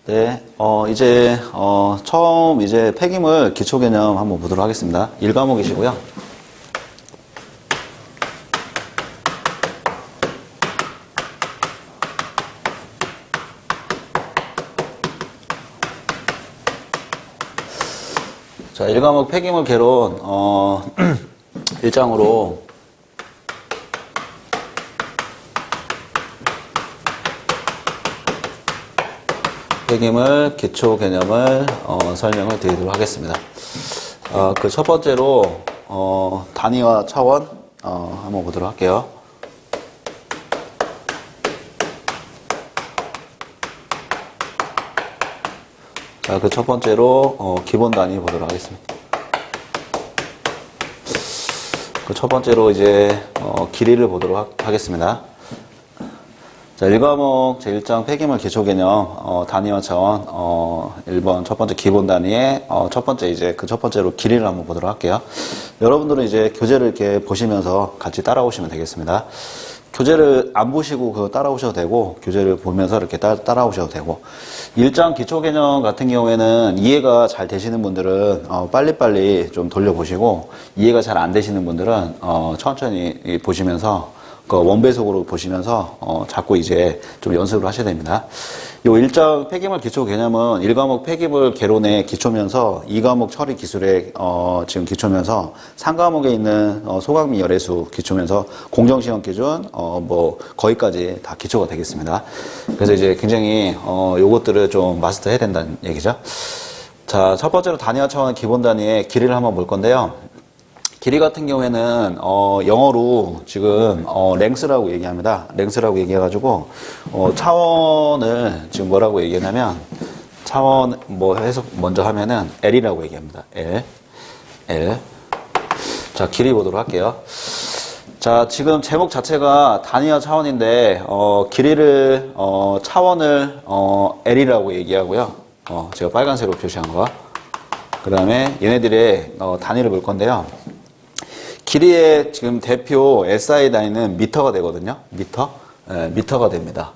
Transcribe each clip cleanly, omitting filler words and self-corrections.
네, 처음 폐기물 기초 개념 한번 보도록 하겠습니다. 1과목이시고요. 자, 1과목 폐기물 개론, 1장으로 폐기물 기초 개념을 설명을 드리도록 하겠습니다. 그 첫 번째로 단위와 차원 한번 보도록 할게요. 자, 그 첫 번째로 기본 단위 보도록 하겠습니다. 그 첫 번째로 길이를 보도록 하겠습니다. 자, 1과목 제1장 폐기물 기초 개념 단위와 차원 1번 첫 번째 기본 단위의 첫 번째 그 첫 번째로 길이를 한번 보도록 할게요. 여러분들은 교재를 이렇게 보시면서 같이 따라오시면 되겠습니다. 교재를 안 보시고 그거 따라오셔도 되고, 교재를 보면서 이렇게 따라오셔도 되고, 1장 기초 개념 같은 경우에는 이해가 잘 되시는 분들은 빨리빨리 좀 돌려보시고, 이해가 잘 안 되시는 분들은 천천히 보시면서 그 원배속으로 보시면서 자꾸 좀 연습을 하셔야 됩니다. 요 1장 폐기물 기초 개념은 1과목 폐기물 개론의 기초면서 2과목 처리 기술의 지금 기초면서 3과목에 있는 소각미 열애수 기초면서 공정시험 기준 거기까지 다 기초가 되겠습니다. 그래서 굉장히 요것들을 좀 마스터해야 된다는 얘기죠. 자, 첫 번째로 단위와 차원 기본 단위의 길이를 한번 볼 건데요. 길이 같은 경우에는 영어로 지금 랭스라고 얘기합니다. 랭스라고 얘기해가지고 차원을 지금 뭐라고 얘기하냐면, 차원 해석 먼저 하면은 L이라고 얘기합니다. L. 자, 길이 보도록 할게요. 자, 지금 제목 자체가 단위와 차원인데 길이를 차원을 L이라고 얘기하고요. 제가 빨간색으로 표시한 거. 그 다음에 얘네들의 단위를 볼 건데요. 길이의 지금 대표 SI 단위는 미터가 되거든요. 미터가 됩니다.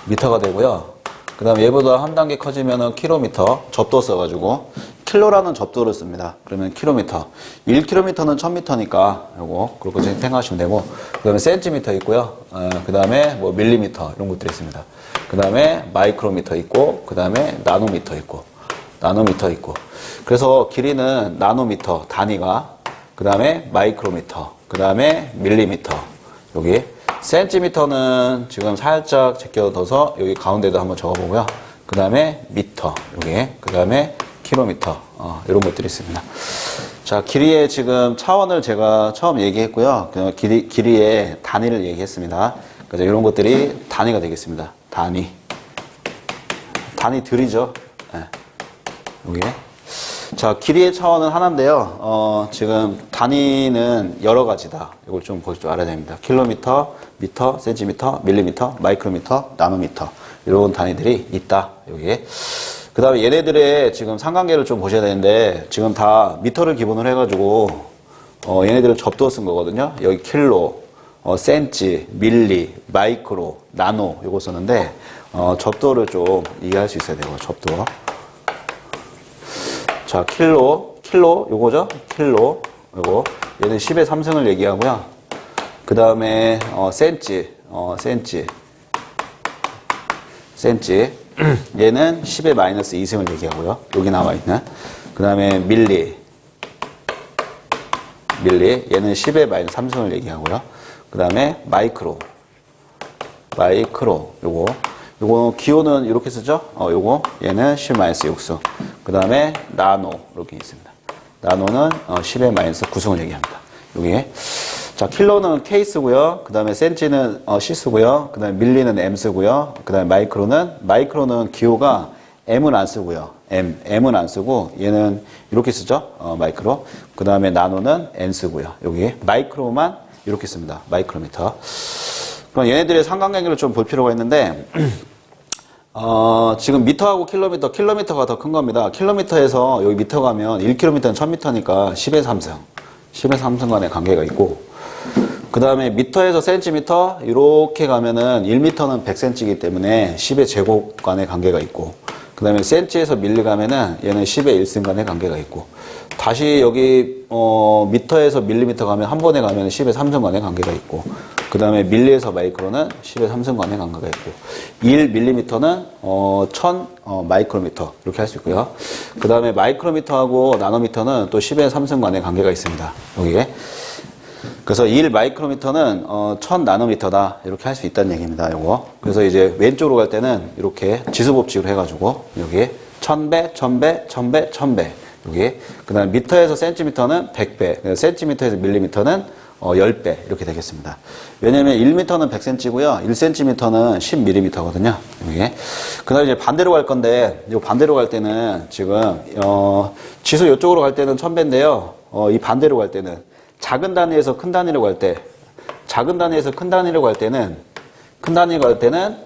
미터가 되고요. 그 다음에 얘보다 한 단계 커지면은 킬로미터, 접도 써가지고, 킬로라는 접도를 씁니다. 그러면 킬로미터. 1킬로미터는 1000미터니까, 요거, 그렇게 생각하시면 되고, 그 다음에 센티미터 있고요. 그 다음에 밀리미터, 이런 것들이 있습니다. 그 다음에 마이크로미터 있고, 그 다음에 나노미터 있고, 그래서 길이는 나노미터, 단위가, 그 다음에 마이크로미터, 그 다음에 밀리미터, 여기. 센티미터는 지금 살짝 제껴둬서 여기 가운데도 한번 적어보고요. 그 다음에 미터, 여기. 그 다음에 킬로미터, 이런 것들이 있습니다. 자, 길이의 지금 차원을 제가 처음 얘기했고요. 길이의 단위를 얘기했습니다. 그래서 이런 것들이 단위가 되겠습니다. 단위들이죠. 네. 여기. 자, 길이의 차원은 하나인데요. 지금 단위는 여러 가지다. 이걸 좀 보실 줄 알아야 됩니다. 킬로미터, 미터, 센티미터, 밀리미터, 마이크로미터, 나노미터. 이런 단위들이 있다. 여기. 그 다음에 얘네들의 지금 상관계를 좀 보셔야 되는데, 지금 다 미터를 기본으로 해가지고, 얘네들을 접도 쓴 거거든요. 여기 킬로, 센치, 밀리, 마이크로, 나노, 요거 썼는데, 접도를 좀 이해할 수 있어야 돼요. 접도. 자, 킬로, 요거죠? 킬로, 요거. 얘는 10의 3승을 얘기하고요. 그 다음에, 센치. 얘는 10의 마이너스 2승을 얘기하고요. 여기 나와 있는. 그 다음에 밀리. 얘는 10의 마이너스 3승을 얘기하고요. 그 다음에 마이크로. 요거 기호는 이렇게 쓰죠? 요거 얘는 10의 마이너스 6승. 그 다음에 나노 이렇게 있습니다. 나노는 10의 마이너스 9승을 얘기합니다. 여기. 자, 킬로는 K 쓰고요. 그 다음에 센치는 C 쓰고요. 그 다음에 밀리는 M 쓰고요. 그 다음에 마이크로는 기호가 M은 안 쓰고요. M은 안 쓰고 얘는 이렇게 쓰죠? 마이크로. 그 다음에 나노는 N 쓰고요. 여기 마이크로만 이렇게 씁니다. 마이크로미터. 그럼 얘네들의 상관관계를 좀 볼 필요가 있는데, 지금 미터하고 킬로미터가 더 큰 겁니다. 킬로미터에서 여기 미터 가면 1킬로미터는 1000미터니까 10의 3승 간의 관계가 있고, 그 다음에 미터에서 센티미터 이렇게 가면은 1미터는 100cm이기 때문에 10의 제곱 간의 관계가 있고, 그 다음에 센치에서 밀리 가면은 얘는 10의 1승 간의 관계가 있고, 다시 여기 미터에서 밀리미터 가면 한 번에 가면 10의 3승 간의 관계가 있고, 그 다음에 밀리에서 마이크로는 10의 3승 간의 관계가 있고, 1밀리미터는 1000 마이크로미터 이렇게 할 수 있고요. 그 다음에 마이크로미터하고 나노미터는 또 10의 3승 간의 관계가 있습니다. 여기에. 그래서 1 마이크로미터는 1000 나노미터다 이렇게 할 수 있다는 얘기입니다. 요거. 그래서 이제 왼쪽으로 갈 때는 이렇게 지수법칙으로 해가지고 여기 1000배, 1000배, 1000배, 1000배 여기. 그 다음에 미터에서 센티미터는 100배, 센티미터에서 밀리미터는 10배 이렇게 되겠습니다. 왜냐면 1m는 100cm고요. 1cm는 10mm거든요. 여기. 그 다음에 이제 반대로 갈 건데, 이 반대로 갈 때는 지금 지수 이쪽으로 갈 때는 1000배인데요. 이 반대로 갈 때는 작은 단위에서 큰 단위로 갈 때, 작은 단위에서 큰 단위로 갈 때는, 큰 단위 갈 때는,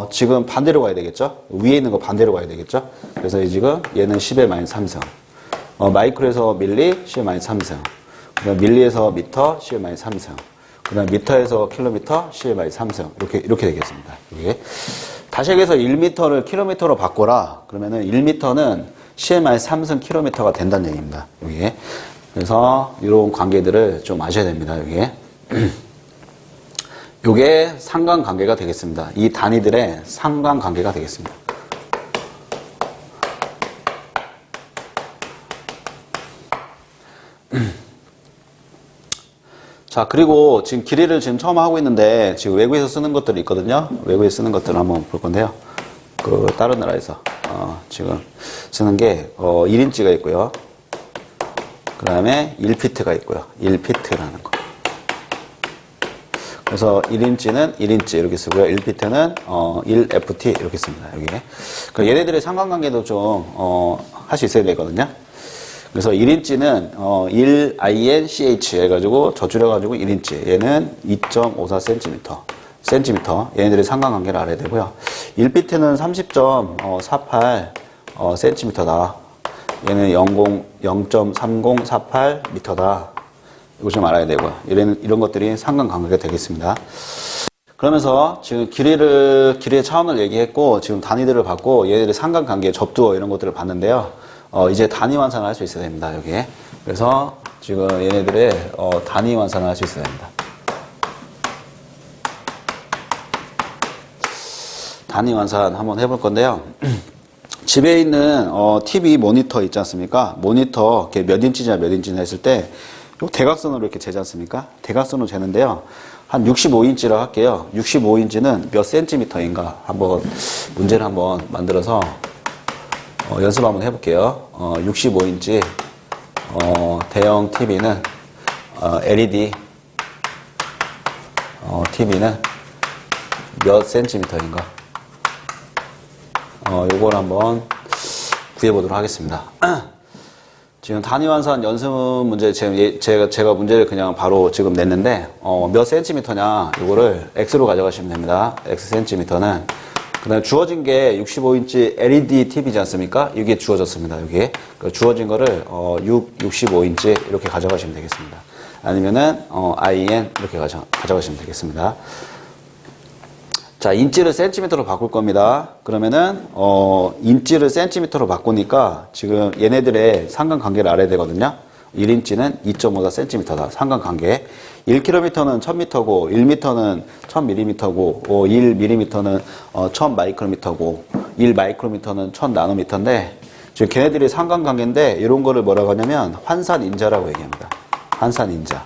지금 반대로 가야 되겠죠? 위에 있는 거 반대로 가야 되겠죠? 그래서 지금 얘는 10의 마이너스 3승. 마이크로에서 밀리, 10의 마이너스 3승. 그 다음 밀리에서 미터, 10의 마이너스 3승. 그 다음 미터에서 킬로미터, 10의 마이너스 3승. 이렇게 되겠습니다. 여기. 다시 얘기해서 1m를 킬로미터로 바꿔라. 그러면은 1m는 10의 마이너스 3승 킬로미터가 된다는 얘기입니다. 여기. 그래서 이런 관계들을 좀 아셔야 됩니다. 여기에. 요게 상관관계가 되겠습니다. 이 단위들의 상관관계가 되겠습니다. 자, 그리고 지금 길이를 지금 처음 하고 있는데 지금 외국에서 쓰는 것들이 있거든요. 외국에서 쓰는 것들을 한번 볼 건데요. 그 다른 나라에서 지금 쓰는 게 1인치가 있고요. 그 다음에 1피트가 있고요. 1피트라는 거. 그래서 1인치는 1인치 이렇게 쓰고요. 1피트는 1ft 이렇게 씁니다. 여기에. 그러니까 얘네들의 상관관계도 좀 할 수 있어야 되거든요. 그래서 1인치는 1INCH 해가지고 젖줄여가지고 1인치. 얘는 2.54cm. 센티미터. 얘네들의 상관관계를 알아야 되고요. 1피트는 30.48 cm다. 얘는 0.3048m다. 이거 좀 알아야 되고요. 이런 것들이 상관관계가 되겠습니다. 그러면서 지금 길이의 차원을 얘기했고, 지금 단위들을 봤고, 얘네들의 상관관계, 접두어 이런 것들을 봤는데요. 이제 단위 환산을 할 수 있어야 됩니다. 여기에. 그래서 지금 얘네들의 단위 환산을 할 수 있어야 됩니다. 단위 환산 한번 해볼 건데요. 집에 있는 TV 모니터 있지 않습니까? 모니터 몇 인치냐 몇 인치냐 했을 때 요 대각선으로 이렇게 재지 않습니까? 대각선으로 재는데요. 한 65인치라 할게요. 65인치는 몇 센티미터인가? 한번 문제를 한번 만들어서 연습 한번 해볼게요. 65인치 대형 TV는 LED TV는 몇 센티미터인가? 요걸 한번 구해보도록 하겠습니다. 지금 단위 환산 연습 문제 제가 문제를 그냥 바로 지금 냈는데 몇 센티미터냐 요거를 X로 가져가시면 됩니다. X 센티미터는 그 다음에 주어진 게 65인치 LED TV지 않습니까? 이게 주어졌습니다. 여기 주어진 거를 65인치 이렇게 가져가시면 되겠습니다. 아니면은 IN 이렇게 가져가시면 되겠습니다. 자, 인치를 센티미터로 바꿀 겁니다. 그러면은 인치를 센티미터로 바꾸니까 지금 얘네들의 상관관계를 알아야 되거든요. 1인치는 2.54cm다. 상관관계. 1km는 1000m고 1m는 1000mm고 1mm는 1000마이크로미터고 1마이크로미터는 1000나노미터인데 지금 걔네들이 상관관계인데 이런 거를 뭐라고 하냐면 환산인자라고 얘기합니다. 환산인자.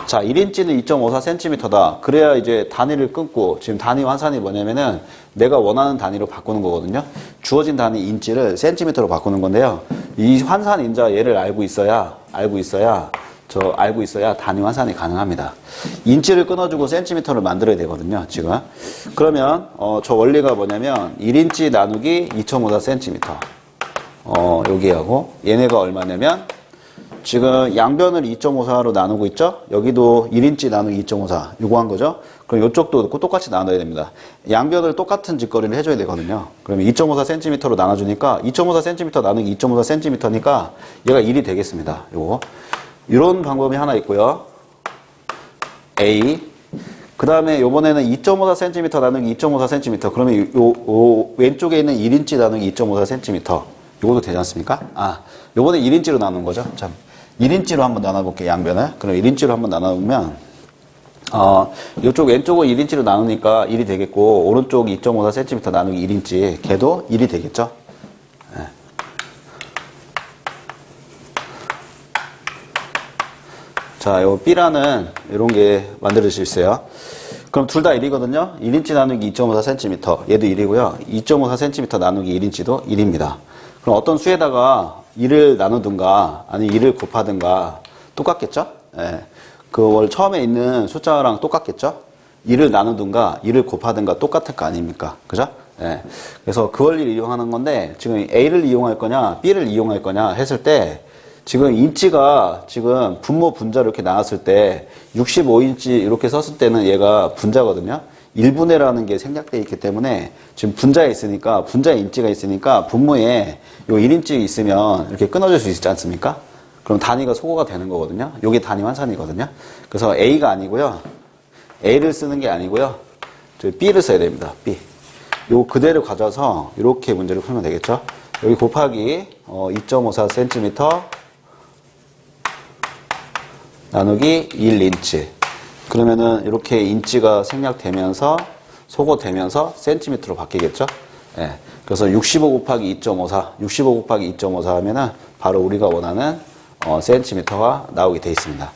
자, 1인치는 2.54cm다. 그래야 이제 단위를 끊고, 지금 단위 환산이 뭐냐면은 내가 원하는 단위로 바꾸는 거거든요. 주어진 단위 인치를 센티미터로 바꾸는 건데요. 이 환산 인자 얘를 알고 있어야 단위 환산이 가능합니다. 인치를 끊어주고 센티미터를 만들어야 되거든요, 지금. 그러면, 저 원리가 뭐냐면 1인치 나누기 2.54cm. 여기하고, 얘네가 얼마냐면 지금 양변을 2.54로 나누고 있죠? 여기도 1인치 나누기 2.54. 요거 한 거죠? 그럼 이쪽도 똑같이 나눠야 됩니다. 양변을 똑같은 짓거리를 해줘야 되거든요. 그러면 2.54cm로 나눠주니까 2.54cm 나누기 2.54cm니까 얘가 1이 되겠습니다. 요거. 이런 방법이 하나 있고요. A. 그 다음에 요번에는 2.54cm 나누기 2.54cm. 그러면 요 왼쪽에 있는 1인치 나누기 2.54cm. 요것도 되지 않습니까? 아, 요번에 1인치로 나눈 거죠. 참. 1인치로 한번 나눠볼게요, 양변을. 그럼 1인치로 한번 나눠보면, 요쪽 왼쪽은 1인치로 나누니까 1이 되겠고, 오른쪽 2.54cm 나누기 1인치. 걔도 1이 되겠죠? 네. 자, 요 B라는 이런 게 만들어질 수 있어요. 그럼 둘 다 1이거든요. 1인치 나누기 2.54cm. 얘도 1이고요. 2.54cm 나누기 1인치도 1입니다. 그럼 어떤 수에다가 1을 나누든가, 아니 1을 곱하든가 똑같겠죠? 예. 그걸 처음에 있는 숫자랑 똑같겠죠? 1을 나누든가, 1을 곱하든가 똑같을 거 아닙니까? 그죠? 예. 그래서 그 원리를 이용하는 건데, 지금 A를 이용할 거냐, B를 이용할 거냐 했을 때, 지금 인치가 지금 분모 분자로 이렇게 나왔을 때 65인치 이렇게 썼을 때는 얘가 분자거든요. 1분해라는 게 생략되어 있기 때문에 지금 분자에 있으니까 분자에 인치가 있으니까 분모에 요 1인치 있으면 이렇게 끊어질 수 있지 않습니까? 그럼 단위가 소거가 되는 거거든요. 요게 단위 환산이거든요. 그래서 A가 아니고요. A를 쓰는 게 아니고요. 저 B를 써야 됩니다. B. 요 그대로 가져서 이렇게 문제를 풀면 되겠죠. 여기 곱하기 2.54cm 나누기 1인치. 그러면은 이렇게 인치가 생략되면서 소거되면서 센티미터로 바뀌겠죠. 예. 그래서 65 곱하기 2.54, 65 곱하기 2.54 하면은 바로 우리가 원하는 센티미터가 나오게 돼 있습니다.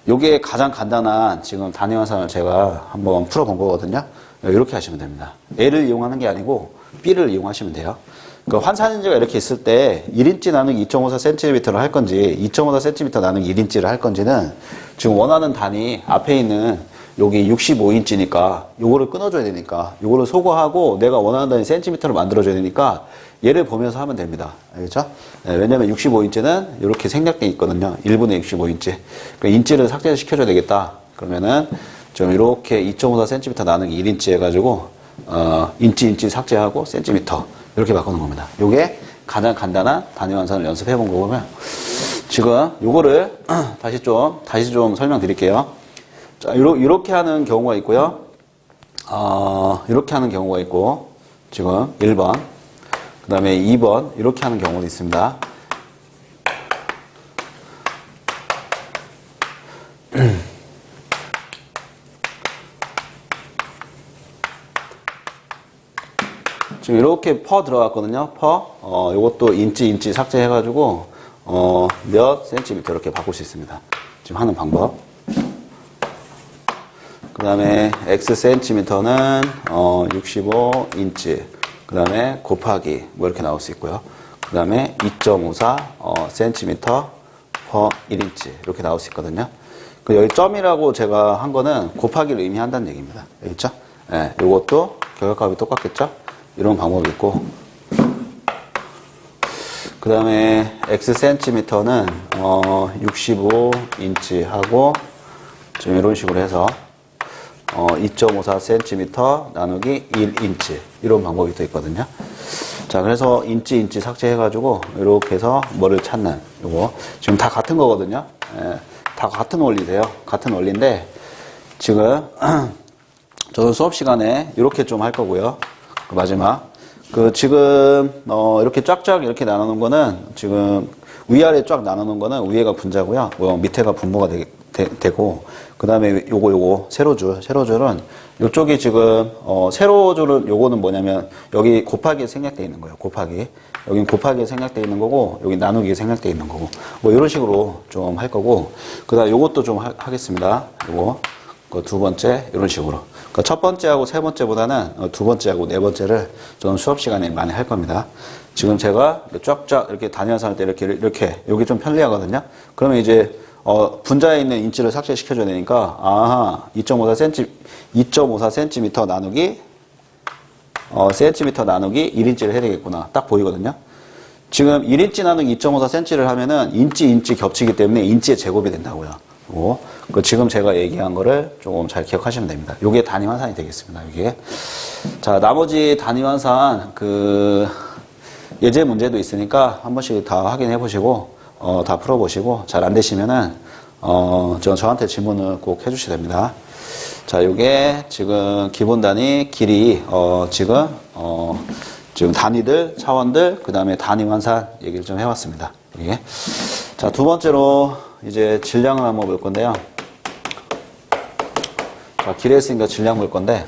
요게 가장 간단한 지금 단위 환산을 제가 한번 풀어본 거거든요. 이렇게 하시면 됩니다. A를 이용하는 게 아니고 B를 이용하시면 돼요. 그 환산인지가 이렇게 있을 때 1인치 나누기 2.54cm를 할 건지 2.54cm 나누기 1인치를 할 건지는 지금 원하는 단위 앞에 있는 여기 65인치니까 요거를 끊어줘야 되니까 요거를 소거하고 내가 원하는 단위 센티미터를 만들어줘야 되니까 얘를 보면서 하면 됩니다. 알겠죠? 네, 왜냐면 65인치는 이렇게 생략돼 있거든요. 1분의 65인치. 그러니까 인치를 삭제시켜줘야 되겠다. 그러면은 좀 이렇게 2.54cm 나누기 1인치 해가지고 인치 삭제하고 센티미터 이렇게 바꾸는 겁니다. 요게 가장 간단한 단위 환산을 연습해 본 거고요. 지금 요거를 다시 좀 설명드릴게요. 자, 이렇게 하는 경우가 있고요. 이렇게 하는 경우가 있고, 지금 1번, 그 다음에 2번, 이렇게 하는 경우도 있습니다. 지금 이렇게 퍼 들어갔거든요. 퍼. 요것도 인치 삭제해가지고, 몇 센티미터 이렇게 바꿀 수 있습니다. 지금 하는 방법. 그 다음에 X 센티미터는, 65인치. 그 다음에 곱하기, 뭐 이렇게 나올 수 있고요. 그 다음에 2.54, 센티미터 per 1인치. 이렇게 나올 수 있거든요. 여기 점이라고 제가 한 거는 곱하기를 의미한다는 얘기입니다. 알겠죠? 예, 요것도 결과값이 똑같겠죠? 이런 방법이 있고, 그 다음에 X 센티미터는 65인치 하고 지금 이런 식으로 해서 2.54cm 나누기 1인치 이런 방법이 또 있거든요. 자, 그래서 인치 삭제해가지고 이렇게 해서 뭐를 찾는 요거 지금 다 같은 거거든요. 예, 다 같은 원리세요. 같은 원리인데 지금 저는 수업 시간에 이렇게 좀 할 거고요. 그 마지막 지금 이렇게 쫙쫙 이렇게 나누는 거는 지금 위아래 쫙 나누는 거는 위에가 분자고요. 밑에가 분모가 되고 그 다음에 요거 세로줄은 요쪽이 지금 세로줄은 요거는 뭐냐면 여기 곱하기에 생략되어 있는 거예요. 곱하기. 여긴 곱하기에 생략되어 있는 거고 여기 나누기에 생략되어 있는 거고 뭐 이런 식으로 좀 할 거고 그 다음 요것도 좀 하겠습니다. 요거 그 두 번째 이런 식으로. 그러니까 첫 번째하고 세 번째보다는 두 번째하고 네 번째를 좀 수업 시간에 많이 할 겁니다. 지금 제가 쫙쫙 이렇게 단위 환산할 때 이렇게 여기 좀 편리하거든요. 그러면 이제 분자에 있는 인치를 삭제시켜줘야 되니까 2.54cm 나누기 센티미터 나누기 1인치를 해야 되겠구나. 딱 보이거든요. 지금 1인치 나누기 2.54cm를 하면은 인치 겹치기 때문에 인치의 제곱이 된다고요. 지금 제가 얘기한 거를 조금 잘 기억하시면 됩니다. 요게 단위 환산이 되겠습니다. 이게. 자, 나머지 단위 환산 예제 문제도 있으니까 한 번씩 다 확인해 보시고 다 풀어 보시고 잘 안 되시면은 저한테 질문을 꼭 해주셔야 됩니다. 자, 요게 지금 기본 단위 길이, 지금 단위들, 차원들, 그 다음에 단위 환산 얘기를 좀 해왔습니다. 이게. 자, 두 번째로 이제 질량을 한번 볼 건데요. 자, 길이 했으니까 질량 볼 건데,